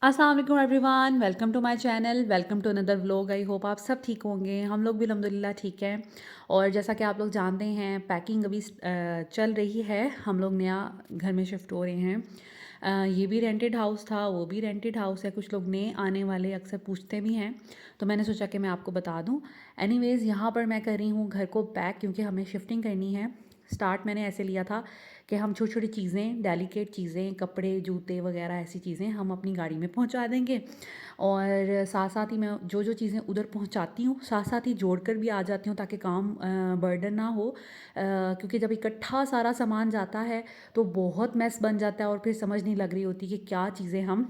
अस्सलाम वालेकुम everyone, welcome to my channel, welcome to another vlog. I hope आप सब ठीक होंगे। हम लोग भी अल्हम्दुलिल्लाह ठीक हैं। और जैसा कि आप लोग जानते हैं, पैकिंग अभी चल रही है। हम लोग नया घर में शिफ्ट हो रहे हैं। ये भी रेंटेड हाउस था, वो भी रेंटेड हाउस है। कुछ लोग नए आने वाले अक्सर पूछते भी हैं, तो मैंने सोचा कि मैं आपको बता दूं। एनीवेज़, यहाँ पर मैं कर रही हूँ घर को पैक, क्योंकि हमें शिफ्टिंग करनी है। स्टार्ट मैंने ऐसे लिया था कि हम छोटी छोटी चीज़ें, डेलिकेट चीज़ें, कपड़े, जूते वगैरह ऐसी चीज़ें हम अपनी गाड़ी में पहुंचा देंगे। और साथ साथ ही मैं जो जो चीज़ें उधर पहुंचाती हूँ साथ साथ ही जोड़ कर भी आ जाती हूँ, ताकि काम बर्डन ना हो। क्योंकि जब इकट्ठा सारा सामान जाता है तो बहुत मैस बन जाता है, और फिर समझ नहीं लग रही होती कि क्या चीज़ें हम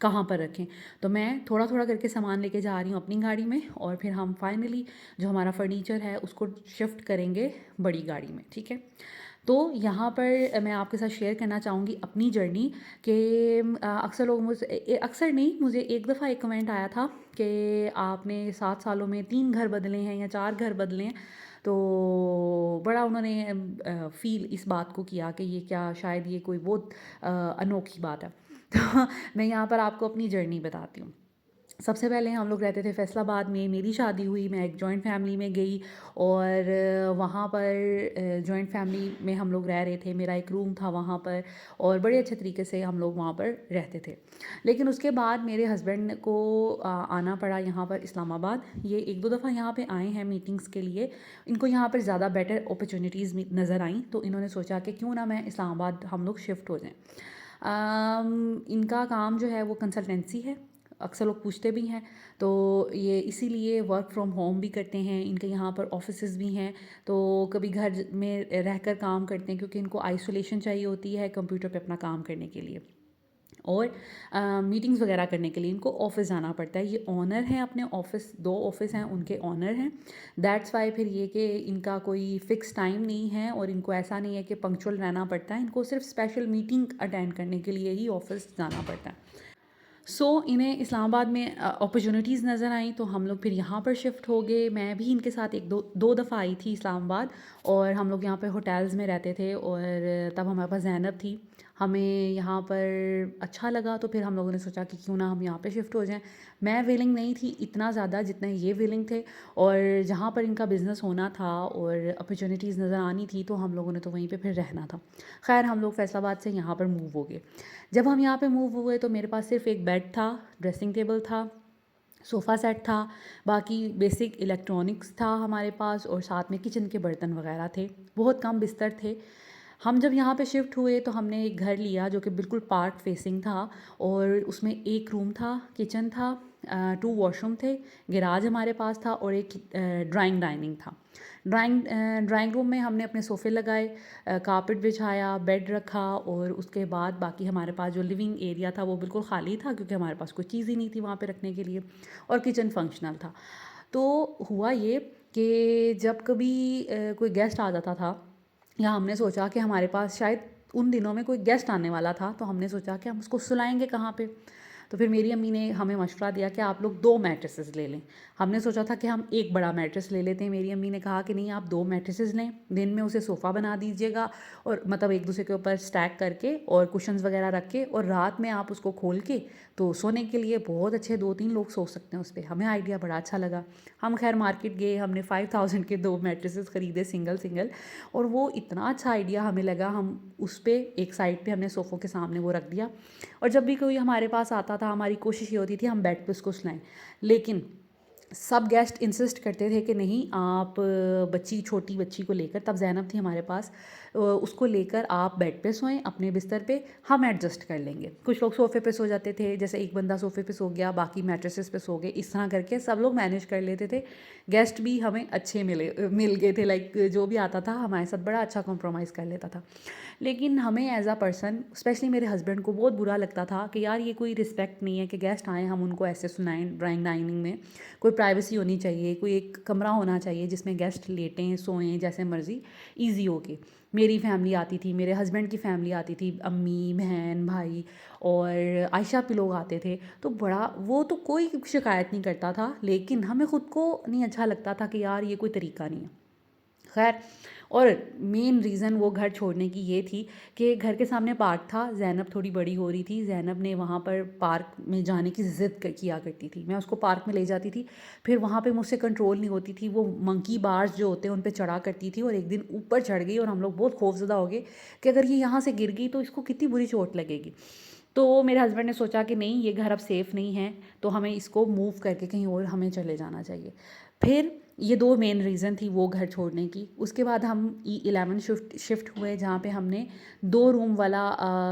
कहाँ पर रखें। तो मैं थोड़ा थोड़ा करके सामान लेके जा रही हूँ अपनी गाड़ी में, और फिर हम फाइनली जो हमारा फर्नीचर है उसको शिफ्ट करेंगे बड़ी गाड़ी में। ठीक है। तो यहाँ पर मैं आपके साथ शेयर करना चाहूँगी अपनी जर्नी कि अक्सर लोग मुझे अक्सर नहीं, मुझे एक दफ़ा एक कमेंट आया था कि आपने 7 सालों में 3 घर बदले हैं या 4 घर बदले हैं। तो बड़ा उन्होंने फ़ील इस बात को किया कि ये क्या, शायद ये कोई बहुत अनोखी बात है। तो मैं यहाँ पर आपको अपनी जर्नी बताती हूँ। सबसे पहले हम लोग रहते थे फैसलाबाद में, मेरी शादी हुई, मैं एक जॉइंट फैमिली में गई। और वहाँ पर जॉइंट फैमिली में हम लोग रह रहे थे, मेरा एक रूम था वहाँ पर, और बड़े अच्छे तरीके से हम लोग वहाँ पर रहते थे। लेकिन उसके बाद मेरे हस्बैंड को आना पड़ा यहाँ पर इस्लामाबाद। ये एक दो दफ़ा यहाँ पे आए हैं मीटिंग्स के लिए। इनको यहाँ पर ज़्यादा बेटर अपॉर्चुनिटीज़ नज़र आई, तो इन्होंने सोचा कि क्यों ना मैं इस्लामाबाद हम लोग शिफ्ट हो जाएं। इनका काम जो है वो कंसल्टेंसी है। अक्सर लोग पूछते भी हैं, तो ये इसीलिए वर्क फ्रॉम होम भी करते हैं। इनके यहाँ पर ऑफिसेज भी हैं, तो कभी घर में रहकर काम करते हैं, क्योंकि इनको आइसोलेशन चाहिए होती है कंप्यूटर पे अपना काम करने के लिए। और मीटिंग्स वगैरह करने के लिए इनको ऑफिस जाना पड़ता है। ये ऑनर हैं अपने ऑफिस, 2 ऑफिस हैं उनके, ऑनर हैं। दैट्स वाई फिर ये कि इनका कोई फ़िक्स टाइम नहीं है, और इनको ऐसा नहीं है कि पंक्चुअल रहना पड़ता है। इनको सिर्फ स्पेशल मीटिंग अटेंड करने के लिए ही ऑफिस जाना पड़ता है। इन्हें इस्लामाबाद में अपॉर्चुनिटीज़ नज़र आई, तो हम लोग फिर यहाँ पर शिफ्ट हो गए। मैं भी इनके साथ एक दो दो दफ़ा आई थी इस्लामाबाद, और हम लोग यहाँ पे होटल्स में रहते थे। और तब हमारे पास ज़ैनब थी। हमें यहाँ पर अच्छा लगा, तो फिर हम लोगों ने सोचा कि क्यों ना हम यहाँ पे शिफ्ट हो जाएं। मैं विलिंग नहीं थी इतना ज़्यादा जितना ये विलिंग थे, और जहाँ पर इनका बिज़नेस होना था और अपॉर्चुनिटीज़ नज़र आनी थी, तो हम लोगों ने तो वहीं पे फिर रहना था। खैर, हम लोग फैसलाबाद से यहाँ पर मूव हो गए। जब हम यहाँ पे मूव हुए तो मेरे पास सिर्फ एक बेड था, ड्रेसिंग टेबल था, सोफ़ा सेट था, बाकी बेसिक इलेक्ट्रॉनिक्स था हमारे पास, और साथ में किचन के बर्तन वगैरह थे। बहुत कम बिस्तर थे। हम जब यहाँ पे शिफ्ट हुए तो हमने एक घर लिया जो कि बिल्कुल पार्क फेसिंग था, और उसमें एक रूम था, किचन था, 2 वॉशरूम थे, गैराज हमारे पास था, और एक ड्राइंग डाइनिंग था। ड्राइंग रूम में हमने अपने सोफ़े लगाए, कारपेट बिछाया, बेड रखा, और उसके बाद बाकी हमारे पास जो लिविंग एरिया था वो बिल्कुल ख़ाली था, क्योंकि हमारे पास कोई चीज़ ही नहीं थी वहाँ पे रखने के लिए। और किचन फंक्शनल था। तो हुआ ये कि जब कभी कोई गेस्ट आ जाता था, या हमने सोचा कि हमारे पास शायद उन दिनों में कोई गेस्ट आने वाला था, तो हमने सोचा कि हम उसको सुलाएंगे कहाँ पे। तो फिर मेरी अम्मी ने हमें मशवरा दिया कि आप लोग 2 मैट्रेसेस ले लें। हमने सोचा था कि हम एक बड़ा मैट्रेस ले लेते हैं। मेरी अम्मी ने कहा कि नहीं, आप 2 मैट्रेसेस लें, दिन में उसे सोफ़ा बना दीजिएगा, और मतलब एक दूसरे के ऊपर स्टैक करके और कुशन्स वगैरह रख के, और रात में आप उसको खोल के, तो सोने के लिए बहुत अच्छे 2-3 लोग सो सकते हैं उस पर। हमें आइडिया बड़ा अच्छा लगा। हम खैर मार्केट गए, हमने 5000 के 2 मैट्रेसेस ख़रीदे, सिंगल सिंगल। और वो इतना अच्छा आइडिया हमें लगा, हम उस पर एक साइड पे हमने सोफ़ों के सामने वो रख दिया। और जब भी कोई हमारे पास आता था, हमारी कोशिश ये होती थी हम बेड पे उसको सुलाएं। लेकिन सब गेस्ट इंसिस्ट करते थे कि नहीं, आप बच्ची, छोटी बच्ची को लेकर, तब ज़ैनब थी हमारे पास, उसको लेकर आप बेड पे सोएं अपने बिस्तर पे, हम एडजस्ट कर लेंगे। कुछ लोग सोफ़े पे सो जाते थे, जैसे एक बंदा सोफ़े पे सो गया, बाकी मैट्रेसेस पे सो गए, इस तरह करके सब लोग मैनेज कर लेते थे। गेस्ट भी हमें अच्छे मिल गए थे, लाइक जो भी आता था हमारे साथ बड़ा अच्छा कॉम्प्रोमाइज़ कर लेता था। लेकिन हमें एज़ अ पर्सन, स्पेशली मेरे हस्बैंड को बहुत बुरा लगता था कि यार ये कोई रिस्पेक्ट नहीं है कि गेस्ट आएँ हम उनको ऐसे सुनाएं। ड्राइंग डाइनिंग में कोई प्राइवेसी होनी चाहिए, कोई एक कमरा होना चाहिए जिसमें गेस्ट लेटें, सोएं जैसे मर्ज़ी, ईजी हो के। मेरी फैमिली आती थी, मेरे हस्बैंड की फैमिली आती थी, अम्मी, बहन, भाई, और आयशा पे लोग आते थे। तो बड़ा, वो तो कोई शिकायत नहीं करता था, लेकिन हमें ख़ुद को नहीं अच्छा लगता था कि यार ये कोई तरीका नहीं है। खैर, और मेन रीज़न वो घर छोड़ने की ये थी कि घर के सामने पार्क था, ज़ैनब थोड़ी बड़ी हो रही थी, ज़ैनब ने वहाँ पर पार्क में जाने की ज़िद किया करती थी। मैं उसको पार्क में ले जाती थी, फिर वहाँ पे मुझसे कंट्रोल नहीं होती थी, वो मंकी बार्स जो होते हैं उन पे चढ़ा करती थी और एक दिन ऊपर चढ़ गई और हम लोग बहुत खौफज़दा हो गए कि अगर ये यहाँ से गिर गई तो इसको कितनी बुरी चोट लगेगी। तो मेरे हस्बैंड ने सोचा कि नहीं, ये घर अब सेफ़ नहीं है, तो हमें इसको मूव करके कहीं और हमें चले जाना चाहिए। फिर ये 2 मेन रीज़न थी वो घर छोड़ने की। उसके बाद हम E11 शिफ्ट हुए, जहाँ पे हमने 2 रूम वाला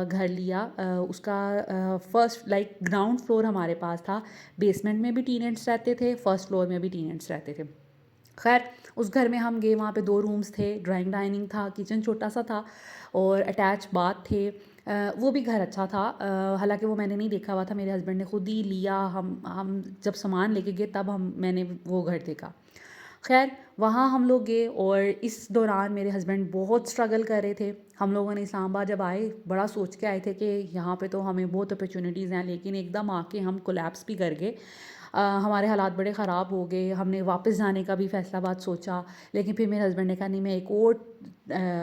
घर लिया। उसका फर्स्ट लाइक ग्राउंड फ्लोर हमारे पास था, बेसमेंट में भी टेनेंट्स रहते थे, फर्स्ट फ्लोर में भी टेनेंट्स रहते थे। खैर उस घर में हम गए, वहाँ पे 2 रूम्स थे, ड्राइंग डाइनिंग था, किचन छोटा सा था और अटैच बाथ थे। वो भी घर अच्छा था, हालांकि वो मैंने नहीं देखा हुआ था, मेरे हस्बैंड ने खुद ही लिया। हम जब सामान लेके गए तब मैंने वो घर देखा। खैर वहाँ हम लोग गए और इस दौरान मेरे हस्बैंड बहुत स्ट्रगल कर रहे थे। हम लोगों ने इस्लामाबाद जब आए बड़ा सोच के आए थे कि यहाँ पे तो हमें बहुत अपॉर्चुनिटीज़ हैं, लेकिन एकदम आके हम कोलैप्स भी कर गए। हमारे हालात बड़े ख़राब हो गए। हमने वापस जाने का भी फैसलाबाद सोचा, लेकिन फिर मेरे हस्बैंड ने कहा नहीं, मैं एक और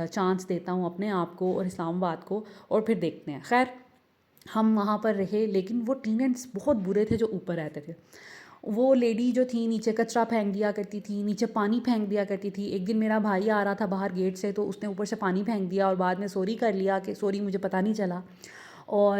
चांस देता हूँ अपने आप को और इस्लामाबाद को, और फिर देखते हैं। खैर हम वहाँ पर रहे, लेकिन वो टेनेंट्स बहुत बुरे थे जो ऊपर रहते थे। वो लेडी जो थी नीचे कचरा फेंक दिया करती थी, नीचे पानी फेंक दिया करती थी। एक दिन मेरा भाई आ रहा था बाहर गेट से, तो उसने ऊपर से पानी फेंक दिया और बाद में सॉरी कर लिया कि सॉरी मुझे पता नहीं चला। और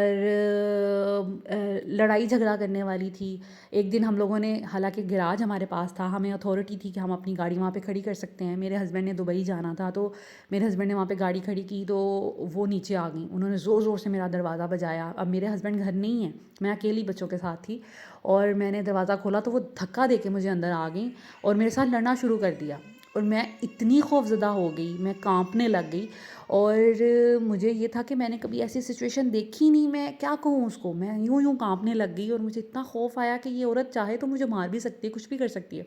लड़ाई झगड़ा करने वाली थी। एक दिन हम लोगों ने, हालांकि गैराज हमारे पास था, हमें अथॉरिटी थी कि हम अपनी गाड़ी वहाँ पे खड़ी कर सकते हैं। मेरे हस्बैंड ने दुबई जाना था, तो मेरे हस्बैंड ने वहाँ पे गाड़ी खड़ी की, तो वो नीचे आ गई। उन्होंने ज़ोर ज़ोर से मेरा दरवाज़ा बजाया। अब मेरे हस्बैंड घर नहीं है, मैं अकेली बच्चों के साथ थी, और मैंने दरवाज़ा खोला तो वो धक्का दे के मुझे अंदर आ गई और मेरे साथ लड़ना शुरू कर दिया। और मैं इतनी खौफज़दा हो गई, मैं कांपने लग गई। और मुझे ये था कि मैंने कभी ऐसी सिचुएशन देखी नहीं, मैं क्या कहूँ उसको, मैं यूँ यूँ कांपने लग गई और मुझे इतना खौफ आया कि ये औरत चाहे तो मुझे मार भी सकती है, कुछ भी कर सकती है।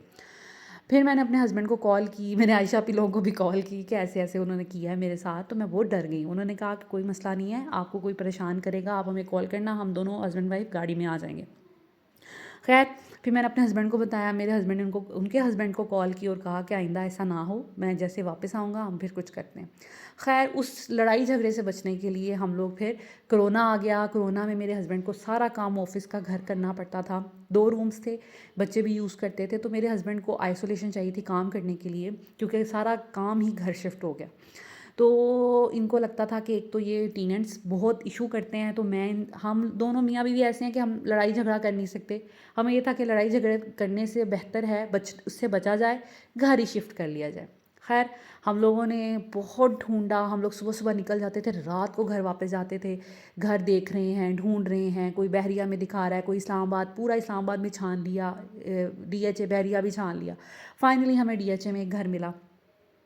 फिर मैंने अपने हस्बैंड को कॉल की, मैंने आयशा आपी लोगों को भी कॉल की कि ऐसे ऐसे उन्होंने किया है मेरे साथ। तो मैं बहुत डर गई। उन्होंने कहा कि कोई मसला नहीं है, आपको कोई परेशान करेगा आप हमें कॉल करना, हम दोनों हस्बैंड वाइफ गाड़ी में आ जाएंगे। खैर फिर मैंने अपने हस्बैंड को बताया, मेरे हस्बैंड ने उनके हस्बैंड को कॉल की और कहा कि आइंदा ऐसा ना हो, मैं जैसे वापस आऊँगा हम फिर कुछ करते हैं। खैर उस लड़ाई झगड़े से बचने के लिए हम लोग फिर, कोरोना आ गया, कोरोना में मेरे हस्बैंड को सारा काम ऑफिस का घर करना पड़ता था। 2 रूम्स थे, बच्चे भी यूज़ करते थे, तो मेरे हस्बैंड को आइसोलेशन चाहिए थी काम करने के लिए, क्योंकि सारा काम ही घर शिफ्ट हो गया। तो इनको लगता था कि एक तो ये टेनेंट्स बहुत इशू करते हैं, तो हम दोनों मियाँ बीवी ऐसे हैं कि हम लड़ाई झगड़ा कर नहीं सकते। हमें ये था कि लड़ाई झगड़े करने से बेहतर है उससे बचा जाए, घर ही शिफ्ट कर लिया जाए। खैर हम लोगों ने बहुत ढूंढा, हम लोग सुबह सुबह निकल जाते थे, रात को घर वापस जाते थे। घर देख रहे हैं, ढूंढ रहे हैं, कोई बहरिया में दिखा रहा है, कोई इस्लामाबाद, पूरा इस्लामाबाद में छान लिया, DHA बहरिया भी छान लिया। फाइनली हमें DHA में एक घर मिला,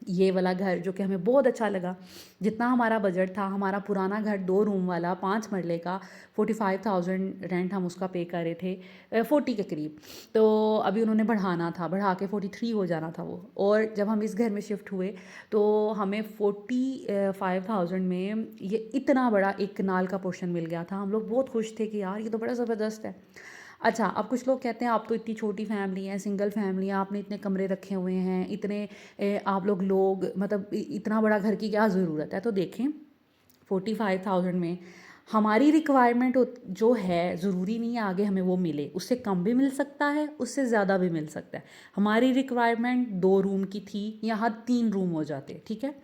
ये वाला घर, जो कि हमें बहुत अच्छा लगा। जितना हमारा बजट था, हमारा पुराना घर 2 रूम वाला 5 मरले का, 45,000 रेंट हम उसका पे कर रहे थे, 40 के करीब। तो अभी उन्होंने बढ़ाना था, बढ़ा के 43 हो जाना था वो। और जब हम इस घर में शिफ्ट हुए तो हमें 45,000 में ये इतना बड़ा एक कनाल का पोर्शन मिल गया था। हम लोग बहुत खुश थे कि यार ये तो बड़ा ज़बरदस्त है। अच्छा, अब कुछ लोग कहते हैं आप तो इतनी छोटी फैमिली है, सिंगल फैमिली है, आपने इतने कमरे रखे हुए हैं, इतने आप लोग मतलब इतना बड़ा घर की क्या ज़रूरत है। तो देखें 45,000 में हमारी रिक्वायरमेंट जो है, ज़रूरी नहीं है आगे हमें वो मिले, उससे कम भी मिल सकता है, उससे ज़्यादा भी मिल सकता है। हमारी रिक्वायरमेंट 2 रूम की थी, यहाँ 3 रूम हो जाते, ठीक है।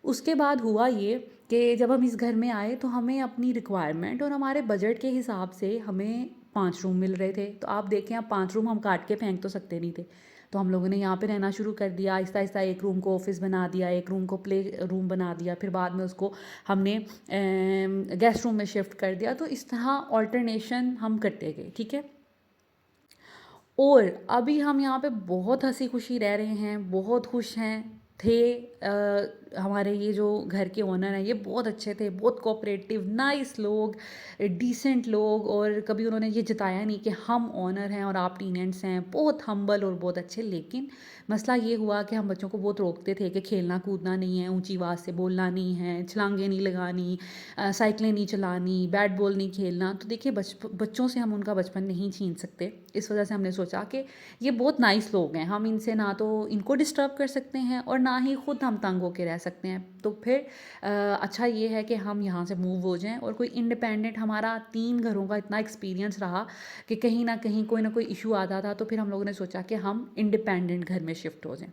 उसके बाद हुआ ये कि जब हम इस घर में आए तो हमें अपनी रिक्वायरमेंट और हमारे बजट के हिसाब से हमें 5 रूम मिल रहे थे। तो आप देखें, अब 5 रूम हम काट के फेंक तो सकते नहीं थे, तो हम लोगों ने यहाँ पे रहना शुरू कर दिया। आहिस्ता आहिस्ता एक रूम को ऑफिस बना दिया, एक रूम को प्ले रूम बना दिया, फिर बाद में उसको हमने गेस्ट रूम में शिफ्ट कर दिया। तो इस तरह ऑल्टरनेशन हम करते गए, ठीक है। और अभी हम यहाँ पे बहुत हंसी खुशी रह रहे हैं, बहुत खुश हैं थे। हमारे ये जो घर के ओनर हैं ये बहुत अच्छे थे, बहुत कोऑपरेटिव, नाइस लोग, डिसेंट लोग, और कभी उन्होंने ये जताया नहीं कि हम ओनर हैं और आप टेनेंट्स हैं, बहुत हम्बल और बहुत अच्छे। लेकिन मसला ये हुआ कि हम बच्चों को बहुत रोकते थे कि खेलना कूदना नहीं है, ऊंची आवाज़ से बोलना नहीं है, छलांगे नहीं लगानी, साइकिलें नहीं चलानी, बैट बॉल नहीं खेलना। तो देखिए बच्चों से हम उनका बचपन नहीं छीन सकते। इस वजह से हमने सोचा कि ये बहुत नाइस लोग हैं, हम इनसे ना तो इनको डिस्टर्ब कर सकते हैं और ना ही ख़ुद हम तंग होकर रह सकते हैं। तो फिर अच्छा ये है कि हम यहाँ से मूव हो जाएं और कोई इंडिपेंडेंट, हमारा 3 घरों का इतना एक्सपीरियंस रहा कि कहीं ना कोई इशू आता था, तो फिर हम लोगों ने सोचा कि हम इंडिपेंडेंट घर में शिफ्ट हो जाएं।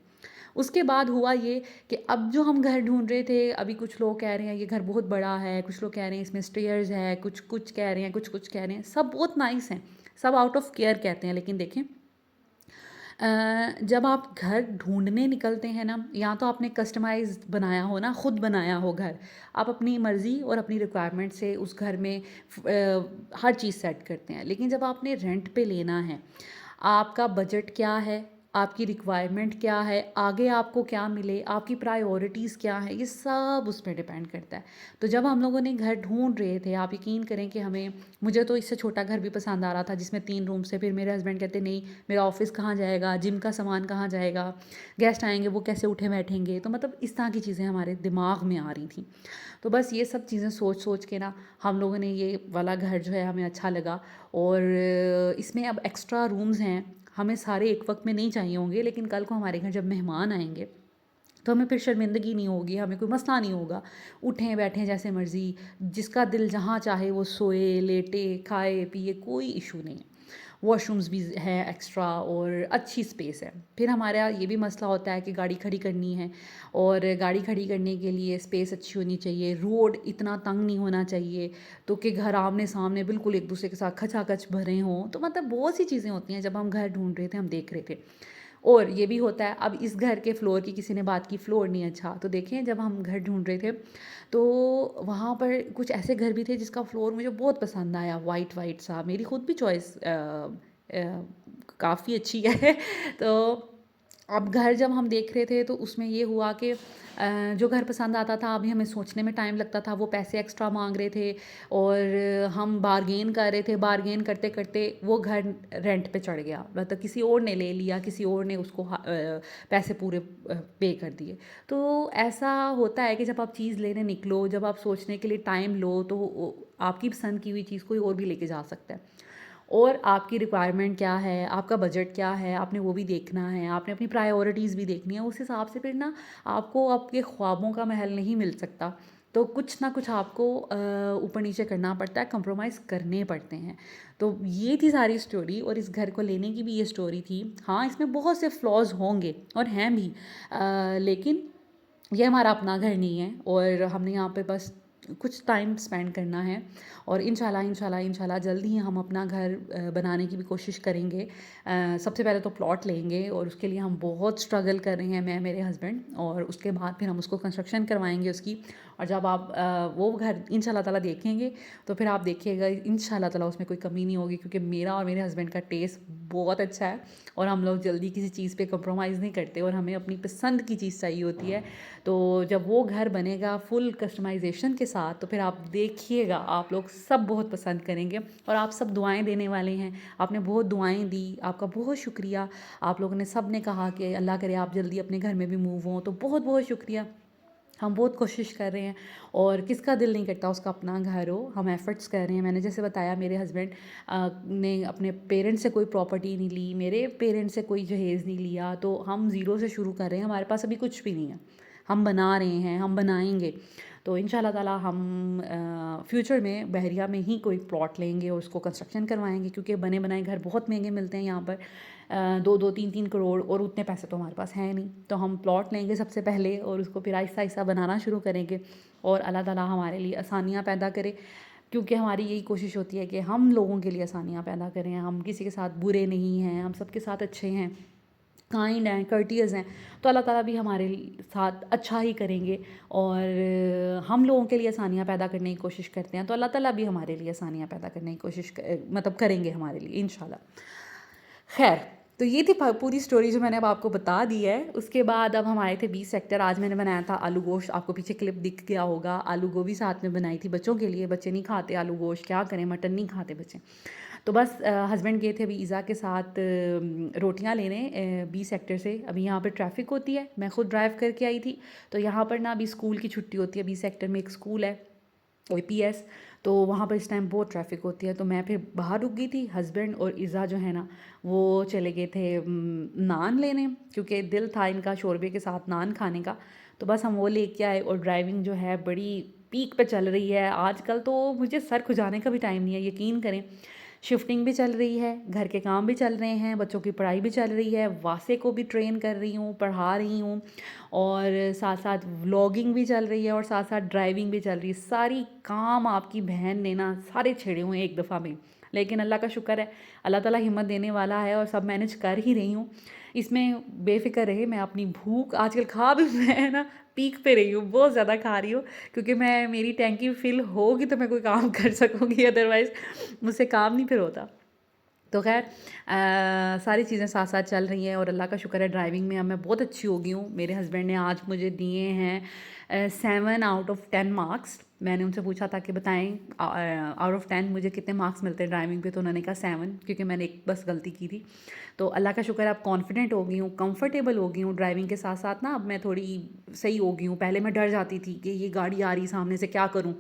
उसके बाद हुआ ये कि अब जो हम घर ढूंढ रहे थे, अभी कुछ लोग कह रहे हैं ये घर बहुत बड़ा है, कुछ लोग कह रहे हैं इसमें स्टेयर्स है, कुछ कुछ कह रहे हैं, कुछ कुछ कह रहे हैं, सब बहुत नाइस हैं, सब आउट ऑफ केयर कहते हैं। लेकिन देखें, जब आप घर ढूंढने निकलते हैं ना, या तो आपने कस्टमाइज बनाया हो ना, ख़ुद बनाया हो घर, आप अपनी मर्ज़ी और अपनी रिक्वायरमेंट से उस घर में हर चीज़ सेट करते हैं। लेकिन जब आपने रेंट पे लेना है, आपका बजट क्या है, आपकी रिक्वायरमेंट क्या है, आगे आपको क्या मिले, आपकी प्रायोरिटीज़ क्या है, ये सब उस पर डिपेंड करता है। तो जब हम लोगों ने घर ढूंढ रहे थे, आप यकीन करें कि मुझे तो इससे छोटा घर भी पसंद आ रहा था जिसमें 3 रूम से। फिर मेरे हस्बैंड कहते नहीं, मेरा ऑफिस कहाँ जाएगा, जिम का सामान कहाँ जाएगा, गेस्ट आएंगे वो कैसे उठे बैठेंगे। तो मतलब इस तरह की चीज़ें हमारे दिमाग में आ रही थी। तो बस ये सब चीज़ें सोच सोच के ना हम लोगों ने ये वाला घर जो है हमें अच्छा लगा। और इसमें अब एक्स्ट्रा रूम्स हैं, हमें सारे एक वक्त में नहीं चाहिए होंगे, लेकिन कल को हमारे घर जब मेहमान आएंगे तो हमें फिर शर्मिंदगी नहीं होगी, हमें कोई मसला नहीं होगा, उठें बैठें जैसे मर्ज़ी, जिसका दिल जहाँ चाहे वो सोए, लेटे, खाए पिए, कोई इशू नहीं है। वॉशरूम्स भी है एक्स्ट्रा और अच्छी स्पेस है। फिर हमारा ये भी मसला होता है कि गाड़ी खड़ी करनी है, और गाड़ी खड़ी करने के लिए स्पेस अच्छी होनी चाहिए, रोड इतना तंग नहीं होना चाहिए तो कि घर आमने सामने बिल्कुल एक दूसरे के साथ खचाखच भरे हों। तो मतलब बहुत सी चीज़ें होती हैं जब हम घर ढूंढ रहे थे, हम देख रहे थे। और ये भी होता है, अब इस घर के फ्लोर की किसी ने बात की, फ्लोर नहीं अच्छा। तो देखें, जब हम घर ढूंढ रहे थे तो वहाँ पर कुछ ऐसे घर भी थे जिसका फ्लोर मुझे बहुत पसंद आया, वाइट वाइट सा, मेरी खुद भी चॉइस काफ़ी अच्छी है। तो अब घर जब हम देख रहे थे तो उसमें ये हुआ कि जो घर पसंद आता था अभी हमें सोचने में टाइम लगता था, वो पैसे एक्स्ट्रा मांग रहे थे और हम बारगेन कर रहे थे, बारगेन करते करते वो घर रेंट पे चढ़ गया, मतलब किसी और ने ले लिया, किसी और ने उसको पैसे पूरे पे कर दिए। तो ऐसा होता है कि जब आप चीज़ लेने निकलो, जब आप सोचने के लिए टाइम लो, तो आपकी पसंद की हुई चीज़ कोई और भी लेके जा सकता है। और आपकी रिक्वायरमेंट क्या है, आपका बजट क्या है, आपने वो भी देखना है, आपने अपनी प्रायोरिटीज़ भी देखनी है। उस हिसाब से फिर ना आपको आपके ख्वाबों का महल नहीं मिल सकता, तो कुछ ना कुछ आपको ऊपर नीचे करना पड़ता है, कंप्रोमाइज़ करने पड़ते हैं। तो ये थी सारी स्टोरी, और इस घर को लेने की भी ये स्टोरी थी। हाँ, इसमें बहुत से फ्लॉज होंगे और हैं भी, लेकिन ये हमारा अपना घर नहीं है और हमने यहाँ पे बस कुछ टाइम स्पेंड करना है। और इंशाल्लाह इंशाल्लाह इंशाल्लाह जल्दी ही हम अपना घर बनाने की भी कोशिश करेंगे। सबसे पहले तो प्लॉट लेंगे और उसके लिए हम बहुत स्ट्रगल कर रहे हैं, मैं मेरे हस्बैंड, और उसके बाद फिर हम उसको कंस्ट्रक्शन करवाएंगे उसकी। और जब आप वो घर इंशाल्लाह ताला देखेंगे तो फिर आप देखिएगा इंशाल्लाह ताला उसमें कोई कमी नहीं होगी, क्योंकि मेरा और मेरे हस्बैंड का टेस्ट बहुत अच्छा है और हम लोग जल्दी किसी चीज़ पे कंप्रोमाइज़ नहीं करते और हमें अपनी पसंद की चीज़ चाहिए होती है। तो जब वो घर बनेगा फुल कस्टमाइजेशन के साथ, तो फिर आप देखिएगा आप लोग सब बहुत पसंद करेंगे और आप सब दुआएं देने वाले हैं। आपने बहुत दुआएं दी, आपका बहुत शुक्रिया। आप लोगों ने सब ने कहा कि अल्लाह करे आप जल्दी अपने घर में भी मूव हों, तो बहुत बहुत शुक्रिया। हम बहुत कोशिश कर रहे हैं और किसका दिल नहीं करता उसका अपना घर हो। हम एफ़र्ट्स कर रहे हैं। मैंने जैसे बताया, मेरे हस्बैंड ने अपने पेरेंट्स से कोई प्रॉपर्टी नहीं ली, मेरे पेरेंट्स से कोई जहेज़ नहीं लिया, तो हम ज़ीरो से शुरू कर रहे हैं। हमारे पास अभी कुछ भी नहीं है, हम बना रहे हैं, हम बनाएंगे। तो इंशाल्लाह ताला हम फ्यूचर में बहरिया में ही कोई प्लॉट लेंगे और उसको कंस्ट्रक्शन करवाएंगे, क्योंकि बने बनाए घर बहुत महंगे मिलते हैं यहाँ पर, 2-2 3-3 करोड़, और उतने पैसे तो हमारे पास हैं नहीं। तो हम प्लॉट लेंगे सबसे पहले और उसको फिर आहिस्ता आहिस्ता बनाना शुरू करेंगे और अल्लाह ताला हमारे लिए आसानियाँ पैदा करे, क्योंकि हमारी यही कोशिश होती है कि हम लोगों के लिए आसानियाँ पैदा करें। हम किसी के साथ बुरे नहीं हैं, हम सबके साथ अच्छे हैं, काइंड हैं, कर्टियस हैं। तो अल्लाह ताला भी हमारे साथ अच्छा ही करेंगे और हम लोगों के लिए आसानियाँ पैदा करने की कोशिश करते हैं, तो अल्लाह ताला भी हमारे लिए आसानियाँ पैदा करने की कोशिश मतलब करेंगे हमारे लिए इंशाल्लाह। खैर, तो ये थी पूरी स्टोरी जो मैंने अब आपको बता दी है। उसके बाद अब हम आए थे 20 सेक्टर। आज मैंने बनाया था आलू गोश्त, आपको पीछे क्लिप दिख गया होगा। आलू गोभी साथ में बनाई थी बच्चों के लिए, बच्चे नहीं खाते आलू गोश्त, क्या करें, मटन नहीं खाते बच्चे। तो बस हस्बैंड गए थे अभी ईज़ा के साथ रोटियां लेने 20 सेक्टर से। अभी यहाँ पर ट्रैफिक होती है, मैं खुद ड्राइव करके आई थी। तो यहाँ पर ना अभी स्कूल की छुट्टी होती है, 20 सेक्टर में एक स्कूल है OPS, तो वहाँ पर इस टाइम बहुत ट्रैफिक होती है। तो मैं फिर बाहर रुक गई थी। हस्बैंड और इज़ा जो है ना वो चले गए थे नान लेने, क्योंकि दिल था इनका शोरबे के साथ नान खाने का। तो बस हम वो लेके आए। और ड्राइविंग जो है बड़ी पीक पे चल रही है आजकल, तो मुझे सर खुजाने का भी टाइम नहीं है, यकीन करें। शिफ्टिंग भी चल रही है, घर के काम भी चल रहे हैं, बच्चों की पढ़ाई भी चल रही है, वासे को भी ट्रेन कर रही हूँ, पढ़ा रही हूँ, और साथ साथ व्लॉगिंग भी चल रही है, और साथ साथ ड्राइविंग भी चल रही है। सारी काम आपकी बहन ने ना सारे छेड़े हुए हैं एक दफ़ा में। लेकिन अल्लाह का शुक्र है, अल्लाह ताला हिम्मत देने वाला है और सब मैनेज कर ही रही हूँ। इसमें बेफ़िक्र रहे, मैं अपनी भूख आजकल खा भी मैं ना पीक पे रही हूँ, बहुत ज़्यादा खा रही हूँ, क्योंकि मैं मेरी टैंकी फिल होगी तो मैं कोई काम कर सकूँगी, अदरवाइज़ मुझसे काम नहीं फिर होता। तो खैर सारी चीज़ें साथ साथ चल रही हैं और अल्लाह का शुक्र है ड्राइविंग में अब मैं बहुत अच्छी हो गई हूँ। मेरे हस्बैंड ने आज मुझे दिए हैं 7 आउट ऑफ 10 मार्क्स। मैंने उनसे पूछा था कि बताएं आउट ऑफ 10 मुझे कितने मार्क्स मिलते हैं ड्राइविंग पे, तो उन्होंने कहा 7, क्योंकि मैंने एक बस गलती की थी। तो अल्लाह का शुक्र है अब कॉन्फिडेंट हो गई हूँ, कंफर्टेबल हो गई हूँ ड्राइविंग के साथ साथ ना। अब मैं थोड़ी सही हो गई हूँ। पहले मैं डर जाती थी कि ये गाड़ी आ रही सामने से, क्या करूँ।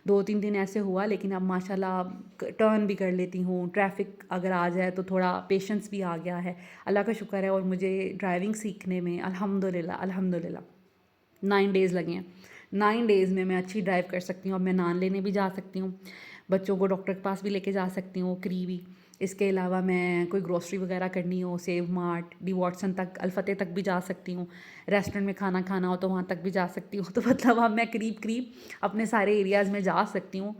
2-3 दिन ऐसे हुआ, लेकिन अब माशाल्लाह टर्न भी कर लेती हूँ। ट्रैफिक अगर आ जाए तो थोड़ा पेशेंस भी आ गया है, अल्लाह का शुक्र है। और मुझे ड्राइविंग सीखने में अल्हम्दुलिल्लाह अल्हम्दुलिल्लाह 9 डेज़ लगे हैं। 9 डेज़ में मैं अच्छी ड्राइव कर सकती हूँ। अब मैं नान लेने भी जा सकती हूँ, बच्चों को डॉक्टर के पास भी लेके जा सकती हूँ करीबी। इसके अलावा मैं कोई ग्रोसरी वगैरह करनी हो, सेव मार्ट, डी वॉटसन तक, अल्फतेह तक भी जा सकती हूँ। रेस्टोरेंट में खाना खाना हो तो वहाँ तक भी जा सकती हूँ। तो मतलब अब मैं करीब करीब अपने सारे एरियाज़ में जा सकती हूँ।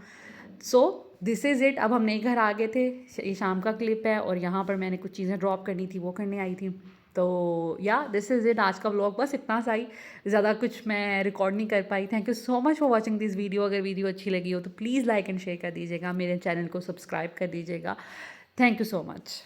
So this is it. अब हम नए घर आ गए थे, ये शाम का क्लिप है, और यहाँ पर मैंने कुछ चीज़ें ड्रॉप करनी थी वो करने आई थी। तो या दिस इज़ इट, आज का व्लॉग बस इतना सा ही, ज़्यादा कुछ मैं रिकॉर्ड नहीं कर पाई। Thank you so much for watching this video. अगर वीडियो अच्छी लगी हो तो प्लीज़ लाइक एंड शेयर कर दीजिएगा, मेरे चैनल को सब्सक्राइब कर दीजिएगा। Thank you so much.